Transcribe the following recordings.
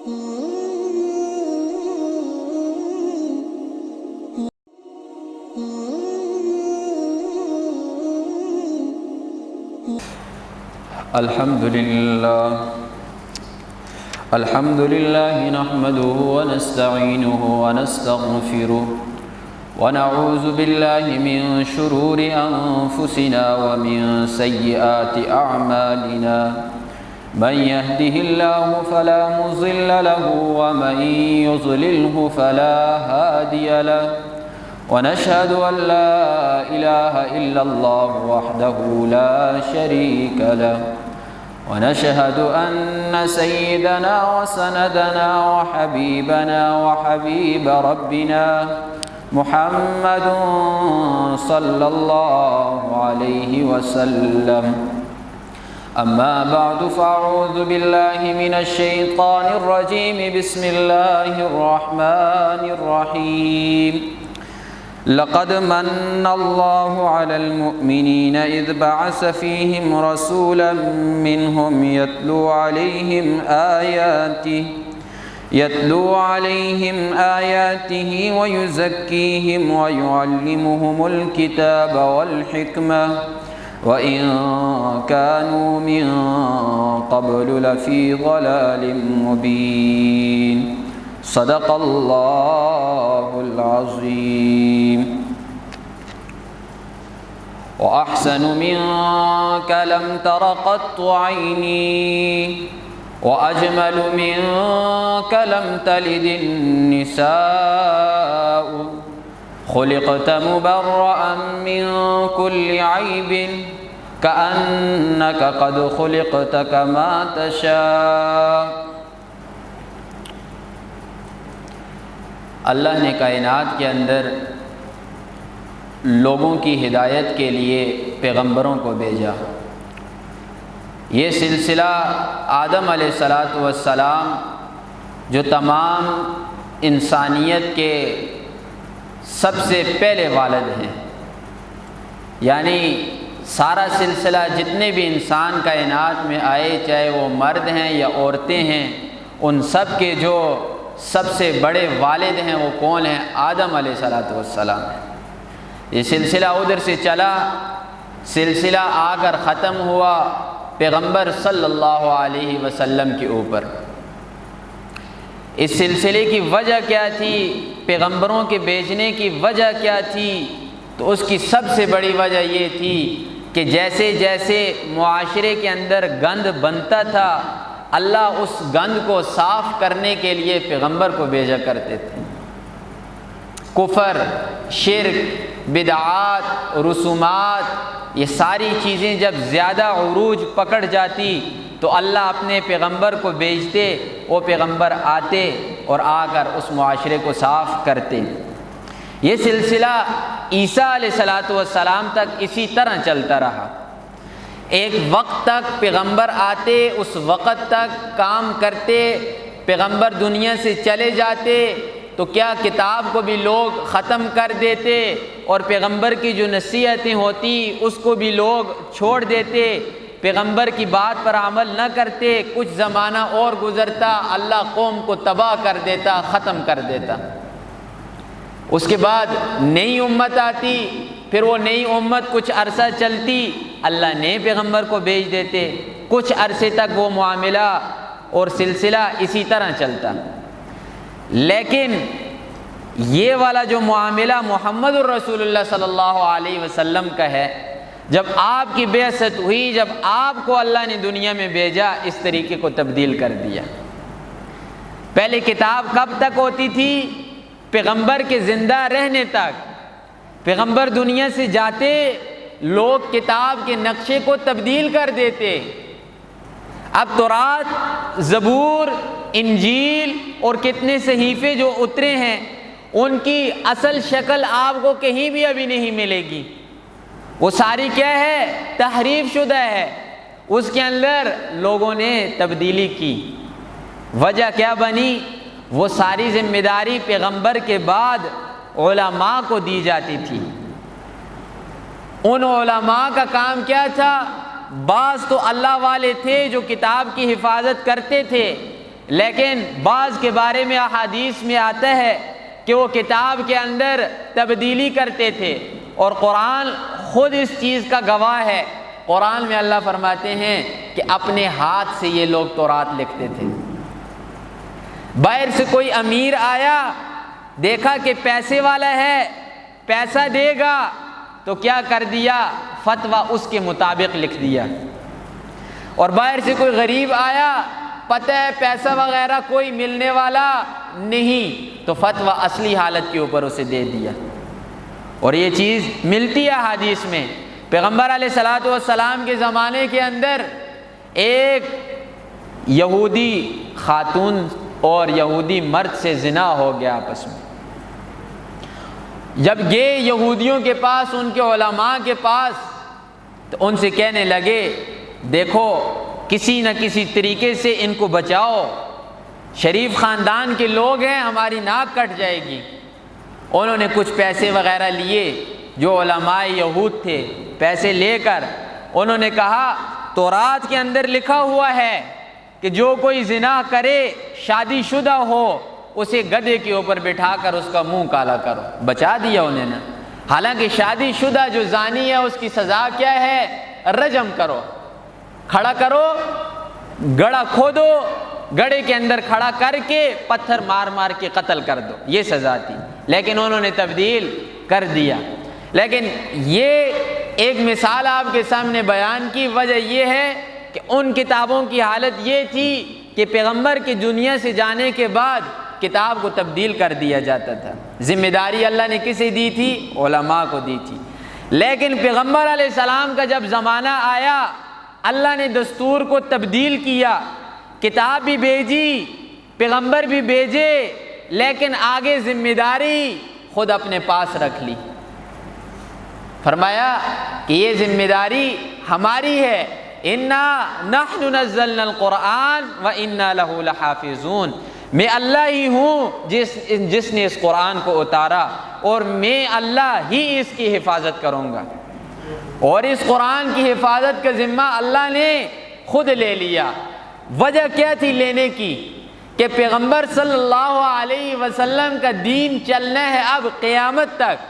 الحمد لله نحمده ونستعينه ونستغفره ونعوذ بالله من شرور أنفسنا ومن سيئات أعمالنا من يهده الله فلا مضل له ومن يضلله فلا هادي له ونشهد أن لا إله إلا الله وحده لا شريك له ونشهد أن سيدنا وسندنا وحبيبنا وحبيب ربنا محمد صلى الله عليه وسلم. أما بعد فأعوذ بالله من الشيطان الرجيم. بسم الله الرحمن الرحيم. لقد من الله على المؤمنين إذ بعث فيهم رسولا منهم يتلو عليهم آياته ويزكيهم ويعلمهم الكتاب والحكمة وإن كانوا من قبل لفي ضلال مبين. صدق الله العظيم. وأحسن منك لم تر قط عيني وأجمل منك لم تلد النساء خلقت مبرأ من كل عيب كأنك قد خلقت كما تشاء. اللہ نے کائنات کے اندر لوگوں کی ہدایت کے لیے پیغمبروں کو بھیجا. یہ سلسلہ آدم علیہ السلام جو تمام انسانیت کے سب سے پہلے والد ہیں، یعنی سارا سلسلہ جتنے بھی انسان کائنات میں آئے، چاہے وہ مرد ہیں یا عورتیں ہیں، ان سب کے جو سب سے بڑے والد ہیں وہ کون ہیں؟ آدم علیہ السلام ہیں. یہ سلسلہ ادھر سے چلا، سلسلہ آ کر ختم ہوا پیغمبر صلی اللہ علیہ وسلم کے اوپر. اس سلسلے کی وجہ کیا تھی؟ پیغمبروں کے بھیجنے کی وجہ کیا تھی؟ تو اس کی سب سے بڑی وجہ یہ تھی کہ جیسے جیسے معاشرے کے اندر گند بنتا تھا، اللہ اس گند کو صاف کرنے کے لیے پیغمبر کو بھیجا کرتے تھے. کفر، شرک، بدعات، رسومات، یہ ساری چیزیں جب زیادہ عروج پکڑ جاتی تو اللہ اپنے پیغمبر کو بھیجتے، وہ پیغمبر آتے اور آ کر اس معاشرے کو صاف کرتے. یہ سلسلہ عیسیٰ علیہ السلام تک اسی طرح چلتا رہا. ایک وقت تک پیغمبر آتے، اس وقت تک کام کرتے، پیغمبر دنیا سے چلے جاتے تو کیا کتاب کو بھی لوگ ختم کر دیتے اور پیغمبر کی جو نصیحتیں ہوتی اس کو بھی لوگ چھوڑ دیتے، پیغمبر کی بات پر عمل نہ کرتے. کچھ زمانہ اور گزرتا، اللہ قوم کو تباہ کر دیتا، ختم کر دیتا. اس کے بعد نئی امت آتی، پھر وہ نئی امت کچھ عرصہ چلتی، اللہ نئے پیغمبر کو بھیج دیتے. کچھ عرصے تک وہ معاملہ اور سلسلہ اسی طرح چلتا. لیکن یہ والا جو معاملہ محمد الرسول اللہ صلی اللہ علیہ وسلم کا ہے، جب آپ کی بعثت ہوئی، جب آپ کو اللہ نے دنیا میں بھیجا، اس طریقے کو تبدیل کر دیا. پہلے کتاب کب تک ہوتی تھی؟ پیغمبر کے زندہ رہنے تک. پیغمبر دنیا سے جاتے، لوگ کتاب کے نقشے کو تبدیل کر دیتے. اب تورات، زبور، انجیل اور کتنے صحیفے جو اترے ہیں، ان کی اصل شکل آپ کو کہیں بھی ابھی نہیں ملے گی. وہ ساری کیا ہے؟ تحریف شدہ ہے. اس کے اندر لوگوں نے تبدیلی کی. وجہ کیا بنی؟ وہ ساری ذمہ داری پیغمبر کے بعد علماء کو دی جاتی تھی. ان علماء کا کام کیا تھا؟ بعض تو اللہ والے تھے جو کتاب کی حفاظت کرتے تھے، لیکن بعض کے بارے میں احادیث میں آتا ہے کہ وہ کتاب کے اندر تبدیلی کرتے تھے، اور قرآن خود اس چیز کا گواہ ہے۔ قرآن میں اللہ فرماتے ہیں کہ اپنے ہاتھ سے یہ لوگ تورات لکھتے تھے۔ باہر سے کوئی امیر آیا، دیکھا کہ پیسے والا ہے، پیسہ دے گا، تو کیا کر دیا؟ فتویٰ اس کے مطابق لکھ دیا۔ اور باہر سے کوئی غریب آیا، پتہ ہے پیسہ وغیرہ کوئی ملنے والا نہیں، تو فتویٰ اصلی حالت کے اوپر اسے دے دیا۔ اور یہ چیز ملتی ہے حدیث میں۔ پیغمبر علیہ الصلوۃ والسلام کے زمانے کے اندر ایک یہودی خاتون اور یہودی مرد سے زنا ہو گیا آپس میں۔ جب گئے یہودیوں کے پاس، ان کے علماء کے پاس، تو ان سے کہنے لگے دیکھو کسی نہ کسی طریقے سے ان کو بچاؤ، شریف خاندان کے لوگ ہیں، ہماری ناک کٹ جائے گی۔ انہوں نے کچھ پیسے وغیرہ لیے، جو علماء یہود تھے، پیسے لے کر انہوں نے کہا تورات کے اندر لکھا ہوا ہے کہ جو کوئی زنا کرے، شادی شدہ ہو، اسے گدھے کے اوپر بٹھا کر اس کا منہ کالا کرو۔ بچا دیا انہیں نا۔ حالانکہ شادی شدہ جو زانی ہے اس کی سزا کیا ہے؟ رجم کرو، کھڑا کرو، گڑھا کھودو، گڑھے کے اندر کھڑا کر کے پتھر مار مار کے قتل کر دو، یہ سزا تھی۔ لیکن انہوں نے تبدیل کر دیا۔ لیکن یہ ایک مثال آپ کے سامنے بیان کی، وجہ یہ ہے کہ ان کتابوں کی حالت یہ تھی کہ پیغمبر کی دنیا سے جانے کے بعد کتاب کو تبدیل کر دیا جاتا تھا۔ ذمہ داری اللہ نے کسے دی تھی؟ علماء کو دی تھی۔ لیکن پیغمبر علیہ السلام کا جب زمانہ آیا، اللہ نے دستور کو تبدیل کیا، کتاب بھی بھیجی، پیغمبر بھی بھیجے، لیکن آگے ذمہ داری خود اپنے پاس رکھ لی۔ فرمایا کہ یہ ذمہ داری ہماری ہے، انا نحن نزلنا القرآن وانا لہ لحافظون، میں اللہ ہی ہوں جس نے اس قرآن کو اتارا، اور میں اللہ ہی اس کی حفاظت کروں گا۔ اور اس قرآن کی حفاظت کا ذمہ اللہ نے خود لے لیا۔ وجہ کیا تھی لینے کی؟ کہ پیغمبر صلی اللہ علیہ وسلم کا دین چلنا ہے اب قیامت تک۔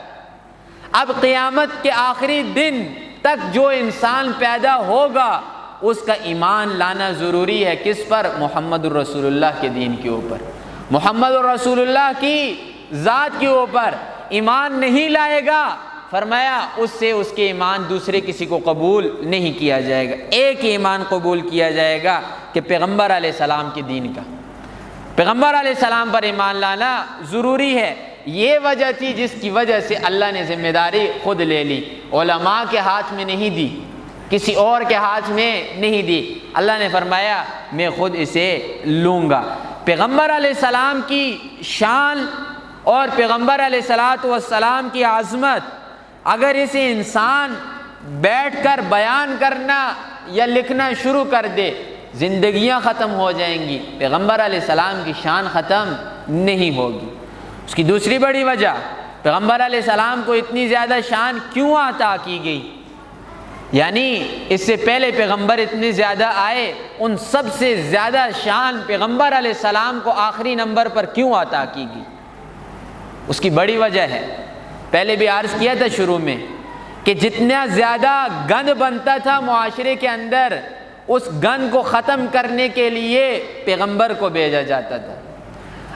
اب قیامت کے آخری دن تک جو انسان پیدا ہوگا اس کا ایمان لانا ضروری ہے۔ کس پر؟ محمد الرسول اللہ کے دین کے اوپر، محمد الرسول اللہ کی ذات کے اوپر ایمان نہیں لائے گا، فرمایا اس سے اس کے ایمان دوسرے کسی کو قبول نہیں کیا جائے گا۔ ایک ایمان قبول کیا جائے گا کہ پیغمبر علیہ السلام کے دین کا، پیغمبر علیہ السلام پر ایمان لانا ضروری ہے۔ یہ وجہ تھی جس کی وجہ سے اللہ نے ذمہ داری خود لے لی، علماء کے ہاتھ میں نہیں دی، کسی اور کے ہاتھ میں نہیں دی۔ اللہ نے فرمایا میں خود اسے لوں گا۔ پیغمبر علیہ السلام کی شان اور پیغمبر علیہ الصلوۃ والسلام کی عظمت اگر اسے انسان بیٹھ کر بیان کرنا یا لکھنا شروع کر دے، زندگیاں ختم ہو جائیں گی، پیغمبر علیہ السلام کی شان ختم نہیں ہوگی۔ اس کی دوسری بڑی وجہ، پیغمبر علیہ السلام کو اتنی زیادہ شان کیوں عطا کی گئی؟ یعنی اس سے پہلے پیغمبر اتنے زیادہ آئے، ان سب سے زیادہ شان پیغمبر علیہ السلام کو آخری نمبر پر کیوں عطا کی گئی؟ اس کی بڑی وجہ ہے، پہلے بھی عرض کیا تھا شروع میں، کہ جتنا زیادہ گند بنتا تھا معاشرے کے اندر، اس گند کو ختم کرنے کے لیے پیغمبر کو بھیجا جاتا تھا۔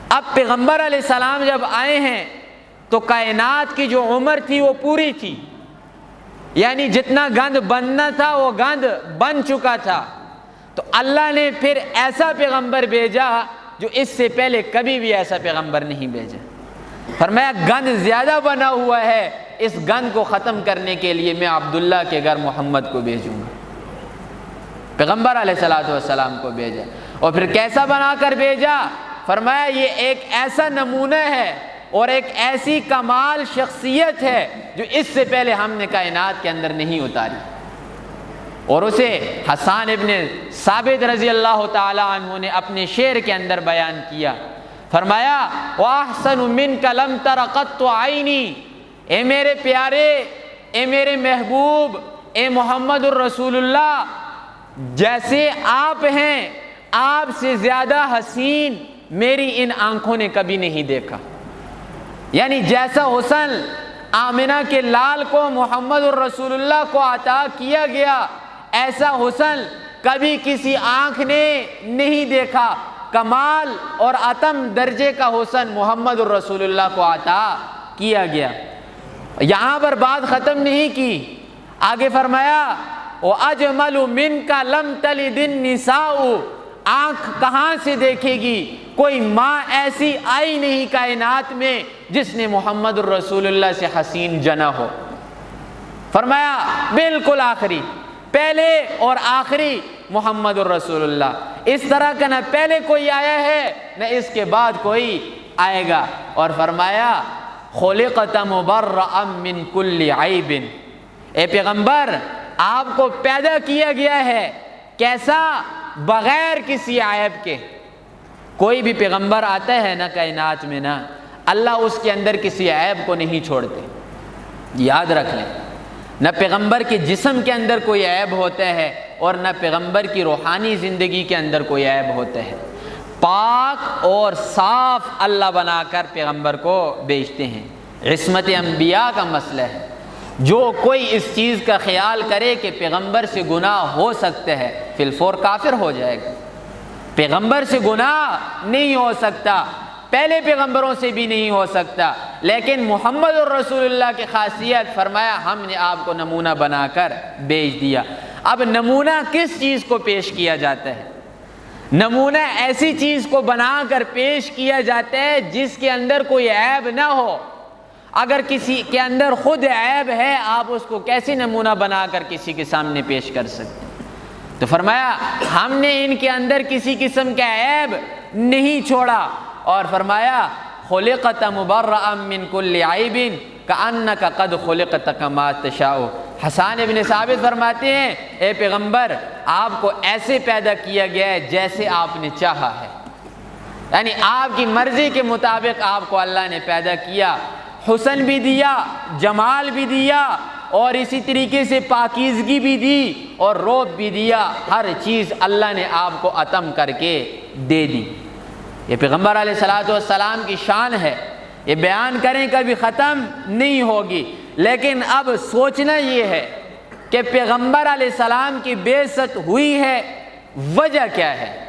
اب پیغمبر علیہ السلام جب آئے ہیں تو کائنات کی جو عمر تھی وہ پوری تھی، یعنی جتنا گند بننا تھا وہ گند بن چکا تھا۔ تو اللہ نے پھر ایسا پیغمبر بھیجا جو اس سے پہلے کبھی بھی ایسا پیغمبر نہیں بھیجا۔ فرمایا گند زیادہ بنا ہوا ہے، اس گند کو ختم کرنے کے لیے میں عبداللہ کے گھر محمد کو بھیجوں گا۔ پیغمبر علیہ الصلوۃ والسلام کو بھیجا، اور پھر کیسا بنا کر بھیجا؟ فرمایا یہ ایک ایسا نمونہ ہے اور ایک ایسی کمال شخصیت ہے جو اس سے پہلے ہم نے کائنات کے اندر نہیں اتاری۔ اور اسے حسان ابن ثابت رضی اللہ تعالی عنہ نے اپنے شعر کے اندر بیان کیا۔ فرمایا وَأَحْسَنُ مِنْكَ لَمْ تَرَ قَطُّ عَيْنِي، اے میرے پیارے، اے میرے محبوب، اے محمد الرسول اللہ، جیسے آپ ہیں آپ سے زیادہ حسین میری ان آنکھوں نے کبھی نہیں دیکھا۔ یعنی جیسا حسن آمنہ کے لال کو محمد الرسول اللہ کو عطا کیا گیا، ایسا حسن کبھی کسی آنکھ نے نہیں دیکھا۔ کمال اور اتم درجے کا حسن محمد الرسول اللہ کو عطا کیا گیا۔ یہاں پر بات ختم نہیں کی، آگے فرمایا وَأَجْمَلُ مِنْكَ لَمْ تَلِدِ النِّسَاءُ، آنکھ کہاں سے دیکھے گی؟ کوئی ماں ایسی آئی نہیں کائنات میں جس نے محمد الرسول اللہ سے حسین جنا ہو۔ فرمایا بالکل آخری، پہلے اور آخری محمد الرسول اللہ، اس طرح کا نہ پہلے کوئی آیا ہے نہ اس کے بعد کوئی آئے گا۔ اور فرمایا خلقت مبرأ من کل عیب، اے پیغمبر آپ کو پیدا کیا گیا ہے کیسا؟ بغیر کسی عیب کے۔ کوئی بھی پیغمبر آتا ہے نا کائنات میں نا، اللہ اس کے اندر کسی عیب کو نہیں چھوڑتے، یاد رکھ لیں۔ نہ پیغمبر کے جسم کے اندر کوئی عیب ہوتا ہے اور نہ پیغمبر کی روحانی زندگی کے اندر کوئی عیب ہوتا ہے۔ پاک اور صاف اللہ بنا کر پیغمبر کو بھیجتے ہیں۔ عصمت انبیاء کا مسئلہ ہے۔ جو کوئی اس چیز کا خیال کرے کہ پیغمبر سے گناہ ہو سکتا ہے فی الفور کافر ہو جائے گا۔ پیغمبر سے گناہ نہیں ہو سکتا، پہلے پیغمبروں سے بھی نہیں ہو سکتا، لیکن محمد الرسول اللہ کی خاصیت، فرمایا ہم نے آپ کو نمونہ بنا کر بھیج دیا۔ اب نمونہ کس چیز کو پیش کیا جاتا ہے؟ نمونہ ایسی چیز کو بنا کر پیش کیا جاتا ہے جس کے اندر کوئی عیب نہ ہو۔ اگر کسی کے اندر خود عیب ہے، آپ اس کو کیسے نمونہ بنا کر کسی کے سامنے پیش کر سکتے؟ تو فرمایا ہم نے ان کے اندر کسی قسم کا عیب نہیں چھوڑا۔ اور فرمایا خلقت مبرأ من کل عیب کأنک قد خلقت کما تشاء۔ حسان ابن ثابت فرماتے ہیں اے پیغمبر آپ کو ایسے پیدا کیا گیا ہے جیسے آپ نے چاہا ہے، یعنی آپ کی مرضی کے مطابق آپ کو اللہ نے پیدا کیا، حسن بھی دیا، جمال بھی دیا، اور اسی طریقے سے پاکیزگی بھی دی اور روب بھی دیا۔ ہر چیز اللہ نے آپ کو عطا کر کے دے دی۔ یہ پیغمبر علیہ الصلوۃ والسلام کی شان ہے، یہ بیان کریں کبھی ختم نہیں ہوگی۔ لیکن اب سوچنا یہ ہے کہ پیغمبر علیہ السلام کی بعثت ہوئی ہے، وجہ کیا ہے؟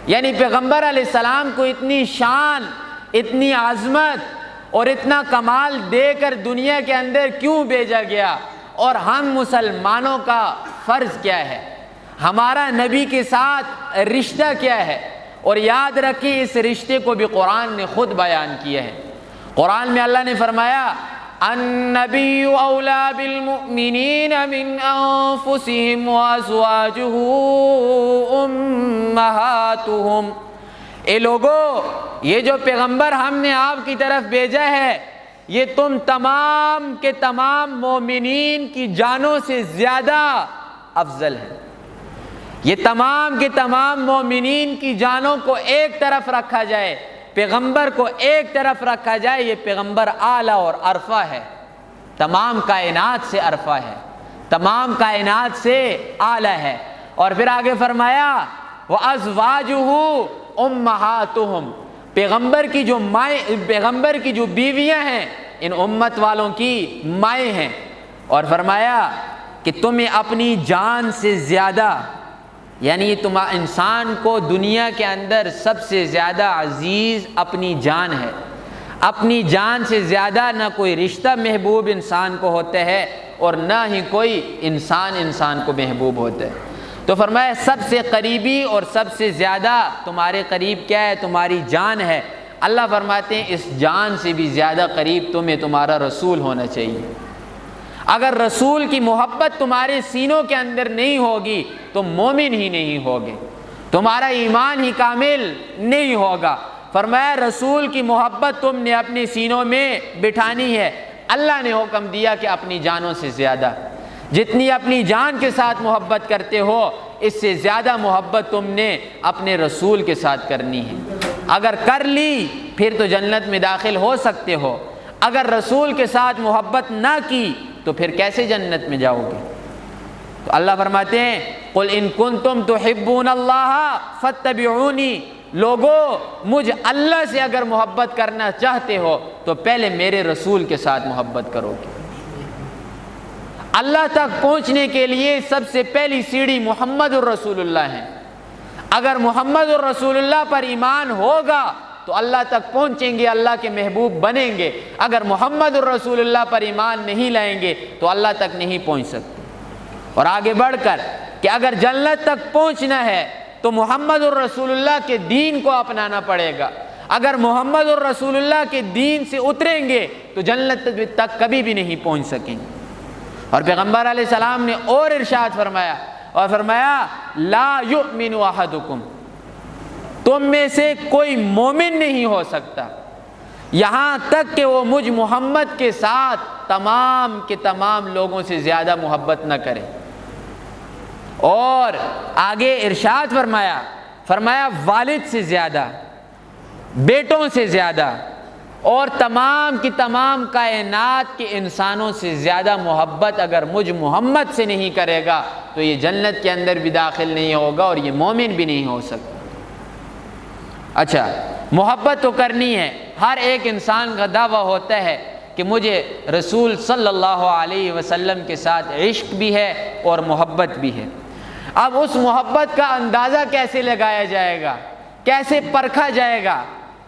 یعنی پیغمبر علیہ السلام کو اتنی شان، اتنی عظمت اور اتنا کمال دے کر دنیا کے اندر کیوں بھیجا گیا؟ اور ہم مسلمانوں کا فرض کیا ہے؟ ہمارا نبی کے ساتھ رشتہ کیا ہے؟ اور یاد رکھیں اس رشتے کو بھی قرآن نے خود بیان کیا ہے۔ قرآن میں اللہ نے فرمایا النبی اولیٰ بالمؤمنین من انفسہم وازواجہ امہاتہم۔ اے لوگو، یہ جو پیغمبر ہم نے آپ کی طرف بھیجا ہے یہ تم تمام کے تمام مومنین کی جانوں سے زیادہ افضل ہے۔ یہ تمام کے تمام مومنین کی جانوں کو ایک طرف رکھا جائے، پیغمبر کو ایک طرف رکھا جائے، یہ پیغمبر اعلیٰ اور عرفہ ہے، تمام کائنات سے عرفہ ہے، تمام کائنات سے اعلیٰ ہے۔ اور پھر آگے فرمایا وَأَزْوَاجُهُ أُمَّهَاتُهُمْ، پیغمبر کی جو بیویاں ہیں ان امت والوں کی مائیں ہیں۔ اور فرمایا کہ تمہیں اپنی جان سے زیادہ، یعنی تم انسان کو دنیا کے اندر سب سے زیادہ عزیز اپنی جان ہے۔ اپنی جان سے زیادہ نہ کوئی رشتہ محبوب انسان کو ہوتا ہے اور نہ ہی کوئی انسان کو محبوب ہوتا ہے۔ تو فرمایا سب سے قریبی اور سب سے زیادہ تمہارے قریب کیا ہے؟ تمہاری جان ہے۔ اللہ فرماتے ہیں اس جان سے بھی زیادہ قریب تمہیں تمہارا رسول ہونا چاہیے۔ اگر رسول کی محبت تمہارے سینوں کے اندر نہیں ہوگی تو مومن ہی نہیں ہوگے، تمہارا ایمان ہی کامل نہیں ہوگا۔ فرمایا رسول کی محبت تم نے اپنے سینوں میں بٹھانی ہے۔ اللہ نے حکم دیا کہ اپنی جانوں سے زیادہ، جتنی اپنی جان کے ساتھ محبت کرتے ہو اس سے زیادہ محبت تم نے اپنے رسول کے ساتھ کرنی ہے۔ اگر کر لی پھر تو جنت میں داخل ہو سکتے ہو، اگر رسول کے ساتھ محبت نہ کی تو پھر کیسے جنت میں جاؤ گے؟ تو اللہ فرماتے ہیں قل ان کنتم تحبون اللہ فاتبعونی، لوگو مجھ اللہ سے اگر محبت کرنا چاہتے ہو تو پہلے میرے رسول کے ساتھ محبت کرو گے۔ اللہ تک پہنچنے کے لیے سب سے پہلی سیڑھی محمد الرسول اللہ ہے۔ اگر محمد الرسول اللہ پر ایمان ہوگا تو اللہ تک پہنچیں گے، اللہ کے محبوب بنیں گے۔ اگر محمد الرسول اللہ پر ایمان نہیں لائیں گے تو اللہ تک نہیں پہنچ سکتے۔ اور آگے بڑھ کر کہ اگر جنت تک پہنچنا ہے تو محمد الرسول اللہ کے دین کو اپنانا پڑے گا۔ اگر محمد الرسول اللہ کے دین سے اتریں گے تو جنت تک کبھی بھی نہیں پہنچ سکیں گے۔ اور پیغمبر علیہ السلام نے اور ارشاد فرمایا لا یؤمن احدکم، تم میں سے کوئی مومن نہیں ہو سکتا یہاں تک کہ وہ مجھ محمد کے ساتھ تمام کے تمام لوگوں سے زیادہ محبت نہ کرے۔ اور آگے ارشاد فرمایا والد سے زیادہ، بیٹوں سے زیادہ، اور تمام کی تمام کائنات کے انسانوں سے زیادہ محبت اگر مجھ محمد سے نہیں کرے گا تو یہ جنت کے اندر بھی داخل نہیں ہوگا اور یہ مومن بھی نہیں ہو سکتا۔ اچھا، محبت تو کرنی ہے، ہر ایک انسان کا دعویٰ ہوتا ہے کہ مجھے رسول صلی اللہ علیہ وسلم کے ساتھ عشق بھی ہے اور محبت بھی ہے۔ اب اس محبت کا اندازہ کیسے لگایا جائے گا، کیسے پرکھا جائے گا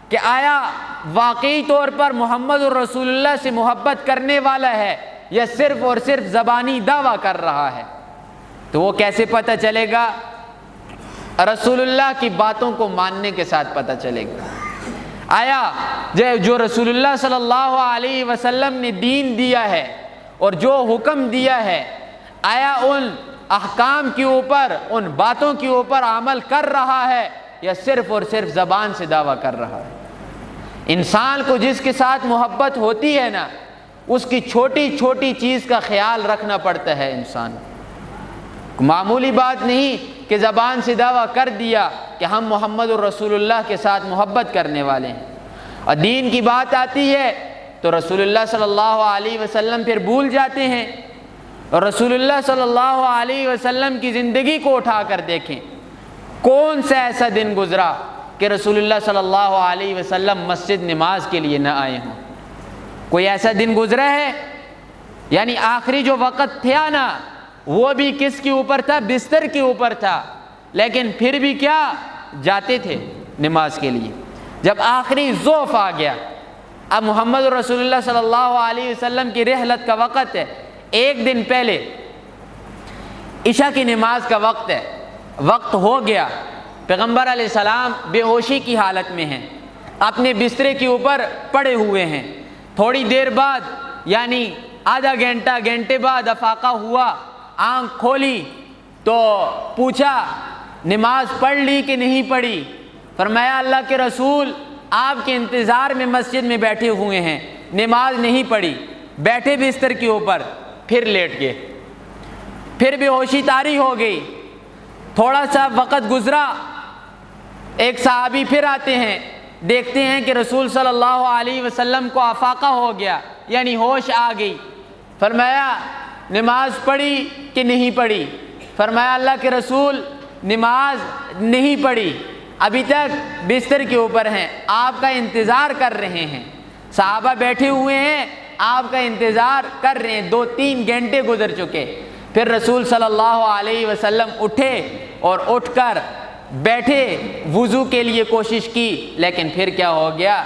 کہ آیا واقعی طور پر محمد الرسول اللہ سے محبت کرنے والا ہے یا صرف اور صرف زبانی دعویٰ کر رہا ہے؟ تو وہ کیسے پتہ چلے گا؟ رسول اللہ کی باتوں کو ماننے کے ساتھ پتہ چلے گا۔ آیا جو رسول اللہ صلی اللہ علیہ وسلم نے دین دیا ہے اور جو حکم دیا ہے، آیا ان احکام کے اوپر، ان باتوں کے اوپر عمل کر رہا ہے یا صرف اور صرف زبان سے دعویٰ کر رہا ہے؟ انسان کو جس کے ساتھ محبت ہوتی ہے نا، اس کی چھوٹی چھوٹی چیز کا خیال رکھنا پڑتا ہے انسان کو۔ معمولی بات نہیں کہ زبان سے دعویٰ کر دیا کہ ہم محمد الرسول اللہ کے ساتھ محبت کرنے والے ہیں، اور دین کی بات آتی ہے تو رسول اللہ صلی اللہ علیہ وسلم پھر بھول جاتے ہیں۔ اور رسول اللہ صلی اللہ علیہ وسلم کی زندگی کو اٹھا کر دیکھیں، کون سا ایسا دن گزرا کہ رسول اللہ صلی اللہ علیہ وسلم مسجد نماز کے لیے نہ آئے ہوں؟ کوئی ایسا دن گزرا ہے؟ یعنی آخری جو وقت تھا نا، وہ بھی کس کے اوپر تھا؟ بستر کے اوپر تھا، لیکن پھر بھی کیا جاتے تھے نماز کے لیے۔ جب آخری ضعف آ گیا، اب محمد رسول اللہ صلی اللہ علیہ وسلم کی رحلت کا وقت ہے، ایک دن پہلے عشاء کی نماز کا وقت ہے، وقت ہو گیا، پیغمبر علیہ السلام بے ہوشی کی حالت میں ہیں، اپنے بسترے کے اوپر پڑے ہوئے ہیں۔ تھوڑی دیر بعد، یعنی آدھا گھنٹے بعد افاقہ ہوا، آنکھ کھولی تو پوچھا نماز پڑھ لی کہ نہیں پڑھی؟ فرمایا اللہ کے رسول آپ کے انتظار میں مسجد میں بیٹھے ہوئے ہیں، نماز نہیں پڑھی۔ بیٹھے بستر کے اوپر، پھر لیٹ گئے، پھر بے ہوشی طاری ہو گئی۔ تھوڑا سا وقت گزرا، ایک صحابی پھر آتے ہیں، دیکھتے ہیں کہ رسول صلی اللہ علیہ وسلم کو افاقہ ہو گیا، یعنی ہوش آ گئی۔ فرمایا نماز پڑھی کہ نہیں پڑھی؟ فرمایا اللہ کے رسول نماز نہیں پڑھی، ابھی تک بستر کے اوپر ہیں، آپ کا انتظار کر رہے ہیں۔ صحابہ بیٹھے ہوئے ہیں، آپ کا انتظار کر رہے ہیں، 2-3 گھنٹے گزر چکے۔ پھر رسول صلی اللہ علیہ وسلم اٹھے اور اٹھ کر بیٹھے، وضو کے لیے کوشش کی، لیکن پھر کیا ہو گیا؟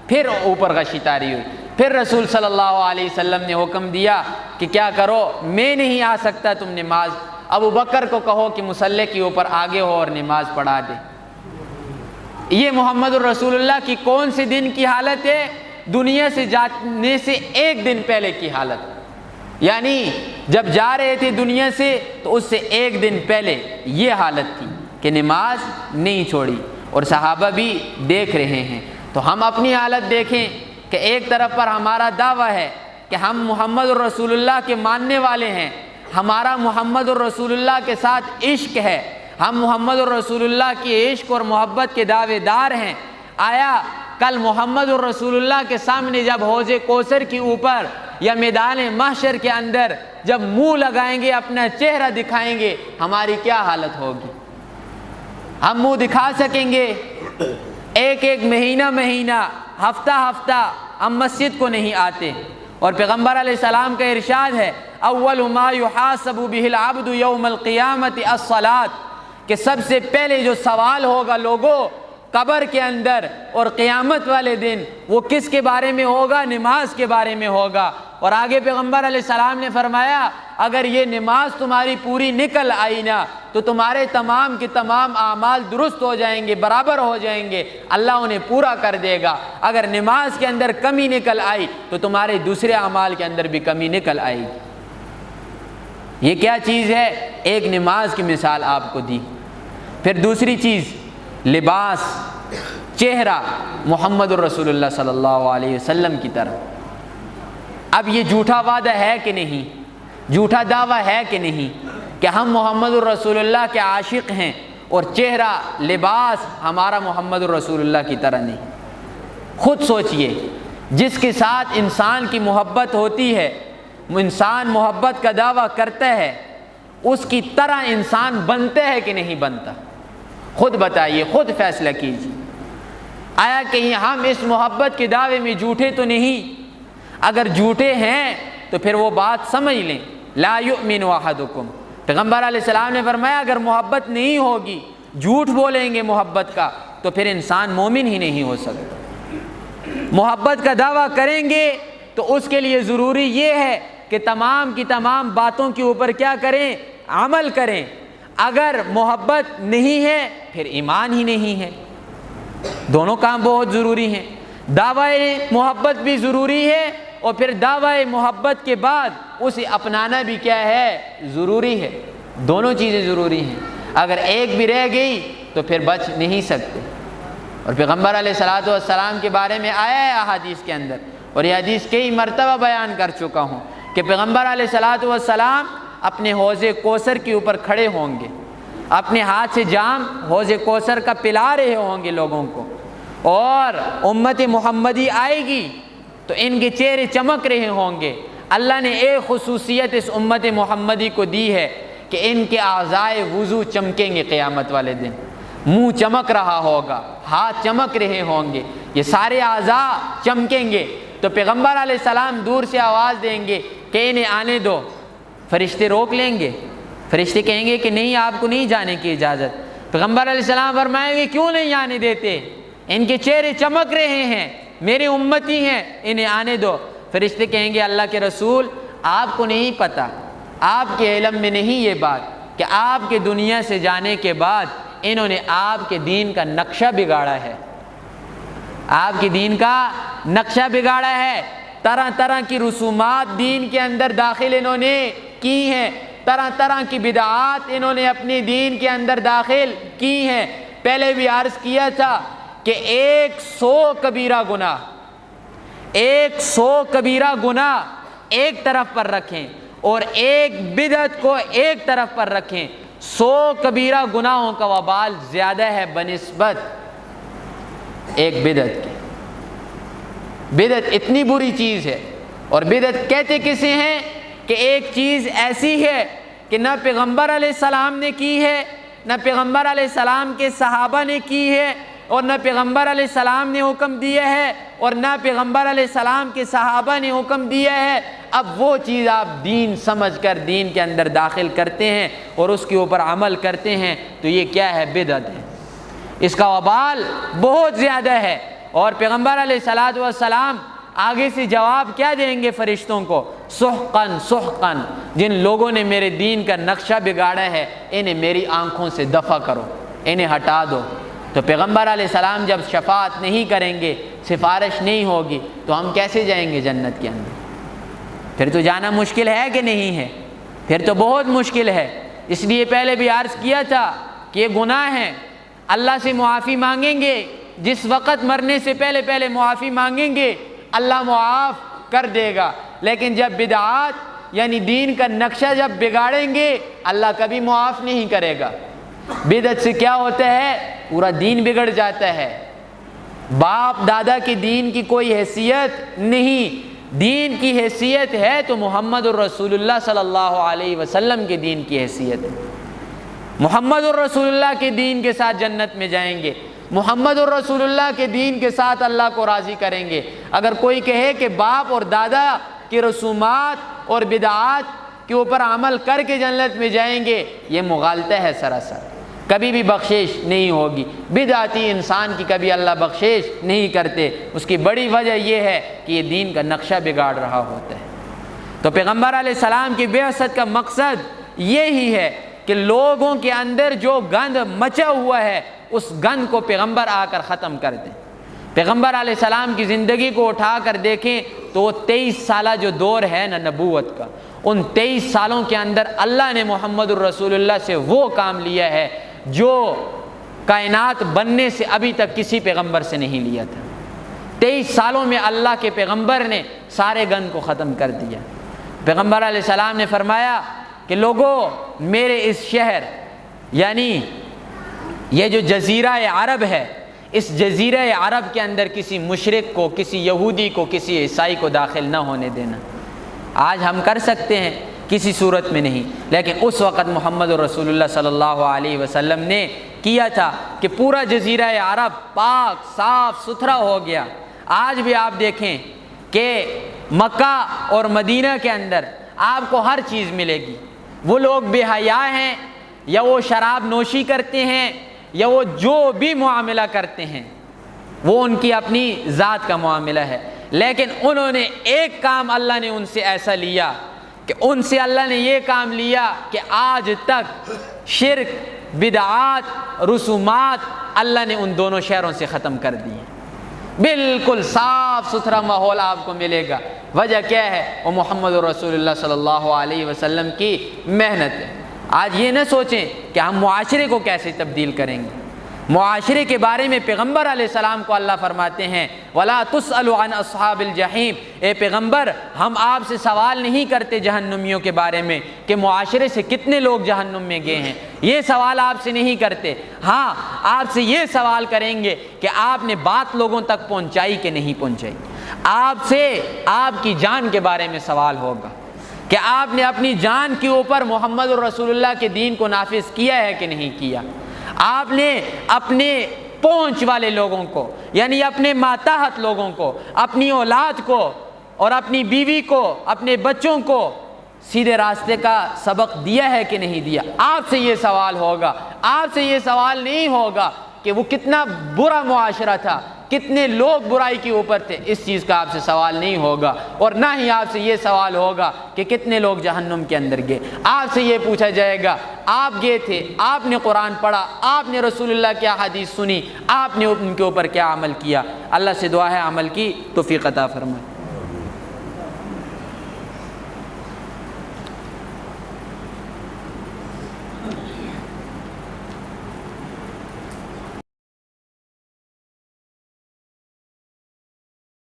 پھر اوپر غشی طاری ہوئی۔ پھر رسول صلی اللہ علیہ وسلم نے حکم دیا کہ کیا کرو، میں نہیں آ سکتا، تم نماز ابو بکر کو کہو کہ مصلی کے اوپر آگے ہو اور نماز پڑھا دے۔ یہ محمد الرسول اللہ کی کون سے دن کی حالت ہے؟ دنیا سے جانے سے ایک دن پہلے کی حالت، یعنی جب جا رہے تھے دنیا سے تو اس سے ایک دن پہلے یہ حالت تھی کہ نماز نہیں چھوڑی، اور صحابہ بھی دیکھ رہے ہیں۔ تو ہم اپنی حالت دیکھیں کہ ایک طرف پر ہمارا دعویٰ ہے کہ ہم محمد الرسول اللہ کے ماننے والے ہیں، ہمارا محمد الرسول اللہ کے ساتھ عشق ہے، ہم محمد الرسول اللہ کی عشق اور محبت کے دعوے دار ہیں۔ آیا کل محمد الرسول اللہ کے سامنے جب حوض کوثر کے اوپر یا میدان محشر کے اندر جب منہ لگائیں گے، اپنا چہرہ دکھائیں گے، ہماری کیا حالت ہوگی؟ ہم منہ دکھا سکیں گے؟ ایک ایک مہینہ ہفتہ ہم مسجد کو نہیں آتے، اور پیغمبر علیہ السلام کا ارشاد ہے اول ما یحاسب بہ العبد یوم القیامت الصلاۃ، کہ سب سے پہلے جو سوال ہوگا لوگوں قبر کے اندر اور قیامت والے دن، وہ کس کے بارے میں ہوگا؟ نماز کے بارے میں ہوگا۔ اور آگے پیغمبر علیہ السلام نے فرمایا اگر یہ نماز تمہاری پوری نکل آئی نا تو تمہارے تمام کے تمام اعمال درست ہو جائیں گے، برابر ہو جائیں گے، اللہ انہیں پورا کر دے گا۔ اگر نماز کے اندر کمی نکل آئی تو تمہارے دوسرے اعمال کے اندر بھی کمی نکل آئے گی۔ یہ کیا چیز ہے؟ ایک نماز کی مثال آپ کو دی۔ پھر دوسری چیز لباس، چہرہ محمد الرسول اللہ صلی اللہ علیہ وسلم کی طرح۔ اب یہ جھوٹا وعدہ ہے کہ نہیں؟ جھوٹا دعویٰ ہے کہ نہیں کہ ہم محمد الرسول اللہ کے عاشق ہیں اور چہرہ لباس ہمارا محمد الرسول اللہ کی طرح نہیں؟ خود سوچئے، جس کے ساتھ انسان کی محبت ہوتی ہے، انسان محبت کا دعویٰ کرتا ہے، اس کی طرح انسان بنتا ہے کہ نہیں بنتا؟ خود بتائیے، خود فیصلہ کیجیے۔ آیا کہیں ہم اس محبت کے دعوے میں جھوٹے تو نہیں؟ اگر جھوٹے ہیں تو پھر وہ بات سمجھ لیں، لا یؤمن احدکم۔ پیغمبر علیہ السلام نے فرمایا اگر محبت نہیں ہوگی، جھوٹ بولیں گے محبت کا، تو پھر انسان مومن ہی نہیں ہو سکتا۔ محبت کا دعویٰ کریں گے تو اس کے لیے ضروری یہ ہے کہ تمام کی تمام باتوں کے اوپر کیا کریں؟ عمل کریں۔ اگر محبت نہیں ہے پھر ایمان ہی نہیں ہے۔ دونوں کام بہت ضروری ہیں۔ دعوی محبت بھی ضروری ہے، اور پھر دعوی محبت کے بعد اسے اپنانا بھی کیا ہے؟ ضروری ہے۔ دونوں چیزیں ضروری ہیں۔ اگر ایک بھی رہ گئی تو پھر بچ نہیں سکتے۔ اور پیغمبر علیہ الصلوۃ والسلام کے بارے میں آیا ہے احادیث کے اندر، اور یہ حدیث کئی مرتبہ بیان کر چکا ہوں کہ پیغمبر علیہ الصلوۃ والسلام اپنے حوض کوثر کے اوپر کھڑے ہوں گے، اپنے ہاتھ سے جام حوض کوثر کا پلا رہے ہوں گے لوگوں کو، اور امت محمدی آئے گی تو ان کے چہرے چمک رہے ہوں گے۔ اللہ نے ایک خصوصیت اس امت محمدی کو دی ہے کہ ان کے اعضائے وضو چمکیں گے قیامت والے دن، منہ چمک رہا ہوگا، ہاتھ چمک رہے ہوں گے، یہ سارے اعضاء چمکیں گے۔ تو پیغمبر علیہ السلام دور سے آواز دیں گے کہ انہیں آنے دو، فرشتے روک لیں گے، فرشتے کہیں گے کہ نہیں، آپ کو نہیں جانے کی اجازت۔ پیغمبر علیہ السلام فرمائیں گے کیوں نہیں آنے دیتے؟ ان کے چہرے چمک رہے ہیں، میرے امتی ہیں، انہیں آنے دو۔ فرشتے کہیں گے اللہ کے رسول آپ کو نہیں پتہ، آپ کے علم میں نہیں یہ بات کہ آپ کے دنیا سے جانے کے بعد انہوں نے آپ کے دین کا نقشہ بگاڑا ہے، آپ کے دین کا نقشہ بگاڑا ہے، طرح طرح کی رسومات دین کے اندر داخل انہوں نے کی ہیں، طرح طرح کی بدعات انہوں نے اپنے دین کے اندر داخل کی ہیں۔ پہلے بھی عرض کیا تھا کہ 100 کبیرہ گناہ، 100 کبیرہ گناہ ایک طرف پر رکھیں اور ایک بدعت کو ایک طرف پر رکھیں، 100 کبیرہ گناہوں کا وبال زیادہ ہے بنسبت ایک بدعت کی۔ بدعت اتنی بری چیز ہے، اور بدعت کہتے کسے ہیں کہ ایک چیز ایسی ہے کہ نہ پیغمبر علیہ السلام نے کی ہے، نہ پیغمبر علیہ السلام کے صحابہ نے کی ہے، اور نہ پیغمبر علیہ السلام نے حکم دیا ہے، اور نہ پیغمبر علیہ السلام کے صحابہ نے حکم دیا ہے۔ اب وہ چیز آپ دین سمجھ کر دین کے اندر داخل کرتے ہیں اور اس کے اوپر عمل کرتے ہیں تو یہ کیا ہے؟ بدعت ہے۔ اس کا وبال بہت زیادہ ہے، اور پیغمبر علیہ الصلوۃ والسلام آگے سے جواب کیا دیں گے فرشتوں کو؟ سحقاً سحقاً، جن لوگوں نے میرے دین کا نقشہ بگاڑا ہے انہیں میری آنکھوں سے دفع کرو، انہیں ہٹا دو۔ تو پیغمبر علیہ السلام جب شفاعت نہیں کریں گے، سفارش نہیں ہوگی، تو ہم کیسے جائیں گے جنت کے اندر؟ پھر تو جانا مشکل ہے کہ نہیں ہے؟ پھر تو بہت مشکل ہے۔ اس لیے پہلے بھی عرض کیا تھا کہ یہ گناہ ہیں، اللہ سے معافی مانگیں گے، جس وقت مرنے سے پہلے معافی مانگیں گے اللہ معاف کر دے گا، لیکن جب بدعات یعنی دین کا نقشہ جب بگاڑیں گے اللہ کبھی معاف نہیں کرے گا۔ بدعت سے کیا ہوتا ہے؟ پورا دین بگڑ جاتا ہے، باپ دادا کے دین کی کوئی حیثیت نہیں، دین کی حیثیت ہے تو محمد الرسول اللہ صلی اللہ علیہ وسلم کے دین کی حیثیت ہے۔ محمد الرسول اللہ کے دین کے ساتھ جنت میں جائیں گے، محمد الرسول اللہ کے دین کے ساتھ اللہ کو راضی کریں گے۔ اگر کوئی کہے کہ باپ اور دادا کی رسومات اور بدعات کے اوپر عمل کر کے جنت میں جائیں گے، یہ مغالطہ ہے سراسر، کبھی بھی بخشش نہیں ہوگی۔ بدعتی انسان کی کبھی اللہ بخشش نہیں کرتے، اس کی بڑی وجہ یہ ہے کہ یہ دین کا نقشہ بگاڑ رہا ہوتا ہے۔ تو پیغمبر علیہ السلام کی بعثت کا مقصد یہی ہے کہ لوگوں کے اندر جو گند مچا ہوا ہے اس گند کو پیغمبر آ کر ختم کر دیں۔ پیغمبر علیہ السلام کی زندگی کو اٹھا کر دیکھیں تو وہ 23 سالہ جو دور ہے نا نبوت کا، ان 23 سالوں کے اندر اللہ نے محمد الرسول اللہ سے وہ کام لیا ہے جو کائنات بننے سے ابھی تک کسی پیغمبر سے نہیں لیا تھا۔ 23 سالوں میں اللہ کے پیغمبر نے سارے گند کو ختم کر دیا۔ پیغمبر علیہ السلام نے فرمایا کہ لوگوں، میرے اس شہر یعنی یہ جو جزیرہ عرب ہے، اس جزیرہ عرب کے اندر کسی مشرک کو، کسی یہودی کو، کسی عیسائی کو داخل نہ ہونے دینا۔ آج ہم کر سکتے ہیں، کسی صورت میں نہیں، لیکن اس وقت محمد رسول اللہ صلی اللہ علیہ وسلم نے کیا تھا کہ پورا جزیرہ عرب پاک صاف ستھرا ہو گیا۔ آج بھی آپ دیکھیں کہ مکہ اور مدینہ کے اندر آپ کو ہر چیز ملے گی۔ وہ لوگ بے حیا ہیں یا وہ شراب نوشی کرتے ہیں یا وہ جو بھی معاملہ کرتے ہیں وہ ان کی اپنی ذات کا معاملہ ہے، لیکن انہوں نے ایک کام اللہ نے ان سے ایسا لیا کہ ان سے اللہ نے یہ کام لیا کہ آج تک شرک، بدعات، رسومات اللہ نے ان دونوں شہروں سے ختم کر دیے۔ بالکل صاف ستھرا ماحول آپ کو ملے گا۔ وجہ کیا ہے؟ وہ محمد رسول اللہ صلی اللہ علیہ وسلم کی محنت ہے۔ آج یہ نہ سوچیں کہ ہم معاشرے کو کیسے تبدیل کریں گے۔ معاشرے کے بارے میں پیغمبر علیہ السلام کو اللہ فرماتے ہیں وَلَا تُسْأَلُ عَنْ أَصْحَابِ الْجَحِيمِ، اے پیغمبر ہم آپ سے سوال نہیں کرتے جہنمیوں کے بارے میں کہ معاشرے سے کتنے لوگ جہنم میں گئے ہیں، یہ سوال آپ سے نہیں کرتے۔ ہاں آپ سے یہ سوال کریں گے کہ آپ نے بات لوگوں تک پہنچائی کہ نہیں پہنچائی۔ آپ سے آپ کی جان کے بارے میں سوال ہوگا کہ آپ نے اپنی جان کے اوپر محمد رسول اللہ کے دین کو نافذ کیا ہے کہ نہیں کیا۔ آپ نے اپنے پہنچ والے لوگوں کو یعنی اپنے ماتحت لوگوں کو، اپنی اولاد کو اور اپنی بیوی کو، اپنے بچوں کو سیدھے راستے کا سبق دیا ہے کہ نہیں دیا۔ آپ سے یہ سوال ہوگا۔ آپ سے یہ سوال نہیں ہوگا کہ وہ کتنا برا معاشرہ تھا، کتنے لوگ برائی کے اوپر تھے، اس چیز کا آپ سے سوال نہیں ہوگا، اور نہ ہی آپ سے یہ سوال ہوگا کہ کتنے لوگ جہنم کے اندر گئے۔ آپ سے یہ پوچھا جائے گا آپ گئے تھے، آپ نے قرآن پڑھا، آپ نے رسول اللہ کی حدیث سنی، آپ نے ان کے اوپر کیا عمل کیا۔ اللہ سے دعا ہے عمل کی توفیق عطا فرمائے۔